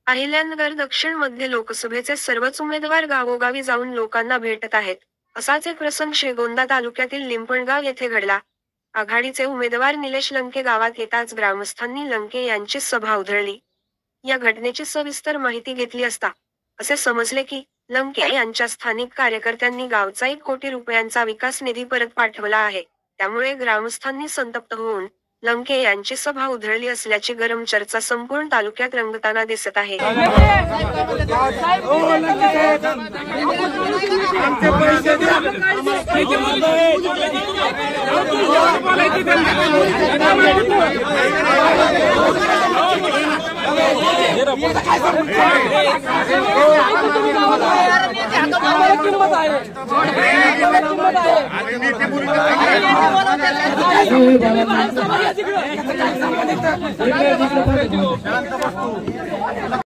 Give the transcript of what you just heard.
अहिल्यानगर दक्षिण मध्ये लोकसभेचे सर्वच उमेदवार गावोगावी जाऊन लोकांना भेटत आहेत. असाच एक प्रसंग श्रीगोंदा तालुक्यातील लिंपणगाव येथे घडला. आघाडीचे उमेदवार निलेश लंके गावात येताच ग्रामस्थांनी लंके यांची सभा उधळली. या घटनेची सविस्तर माहिती घेतली असता असे समजले की लंके यांच्या स्थानिक कार्यकर्त्यांनी गावचा 1 कोटी रुपयांचा विकास निधी परत पाठवला आहे. त्यामुळे ग्रामस्थांनी संतप्त होऊन लंके यांची सभा उधळली असल्याची गरम चर्चा संपूर्ण तालुक्यात रंगताना दिसत आहे.